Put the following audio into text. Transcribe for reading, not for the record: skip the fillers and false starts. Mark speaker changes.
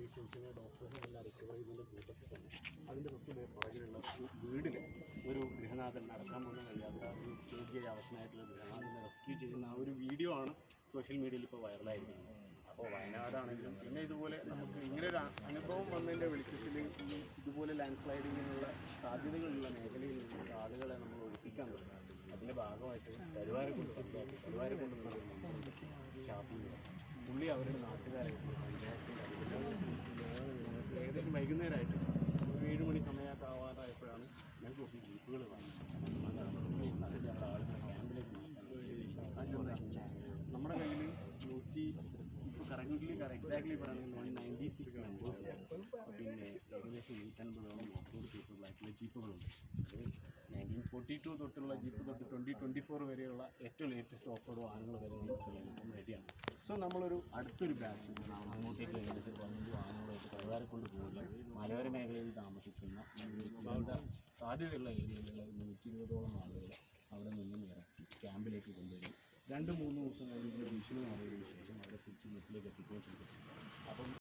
Speaker 1: പേഷ്യൻസിനെ ഡോക്ടേഴ്സിനെല്ലാം recover ചെയ്യുന്നതിൻ്റെ കൂട്ടത്തിൽ തന്നെ അതിൻ്റെ തൊട്ട് പുറകിലുള്ള വീടിൽ ഒരു ഗൃഹനാഥൻ നടക്കാൻ പോലും കഴിയാത്ത ഒരു രോഗിയായ അവശനായിട്ടുള്ള ഗൃഹനാഥനെ റെസ്ക്യൂ ചെയ്യുന്ന ആ ഒരു വീഡിയോ ആണ് സോഷ്യൽ മീഡിയയിൽ ഇപ്പോൾ വൈറലായിരിക്കുന്നത്. അപ്പോൾ വയനാടാണെങ്കിലും പിന്നെ ഇതുപോലെ നമുക്ക് ഇങ്ങനൊരു അനുഭവം വന്നതിൻ്റെ വെളിച്ചത്തിൽ ഈ ഇതുപോലെ ലാൻഡ് സ്ലൈഡിങ്ങിനുള്ള സാധ്യതകളുള്ള മേഖലയിൽ നിന്ന് ആളുകളെ നമ്മൾ ഒഴിപ്പിക്കാൻ തുടങ്ങി. അതിൻ്റെ ഭാഗമായിട്ട് കരുവാരക്കുണ്ട് ഷാഫി പുള്ളി അവരുടെ നാട്ടുകാരായിട്ട് പഞ്ചായത്തിൻ്റെ ഏകദേശം വൈകുന്നേരമായിട്ട് ഒരു 7 മണി സമയമൊക്കെ ആവാറായപ്പോഴാണ് ഞങ്ങൾക്ക് കുറച്ച് ജീപ്പുകൾ വന്നത് ആളുകളെ ക്യാമ്പിലേക്ക് നമ്മുടെ കയ്യിൽ ഇപ്പോൾ എക്സാക്ട്ലി പറയുന്നത് 196 മെമ്പേഴ്സ് പിന്നെ ഏകദേശം 150ഓളം ഓഫ്-റോഡ് പീപ്പിളായിട്ടുള്ള ജീപ്പുകളുണ്ട്. അത് 1942 തൊട്ടുള്ള ജീപ്പ് തൊട്ട് 2024 വരെയുള്ള ഏറ്റവും ലേറ്റസ്റ്റ് ഓഫ്-റോഡ് വാഹനങ്ങൾ വരെ നമുക്ക് റെഡിയാണ്. സോ നമ്മളൊരു അടുത്തൊരു ബാച്ച് അങ്ങോട്ടേക്ക് ഏകദേശം 15 വാഹനങ്ങളായിട്ട് കരുവാരക്കുണ്ട് പോവുക മലയോര മേഖലയിൽ താമസിക്കുന്ന ദുരന്ത സാധ്യതയുള്ള ഏരിയയിലുള്ള 120ഓളം ആളുകളെ അവിടെ നിന്നും ഇറക്കി ക്യാമ്പിലേക്ക് കൊണ്ടുവരും. 2-3 ദിവസം കഴിഞ്ഞ് ഭീഷണി മാറിയതിനു ശേഷം അവരെ തിരിച്ച് വീട്ടിലേക്ക് എത്തിക്കുകയും ചെയ്തിട്ടുണ്ട്. അപ്പം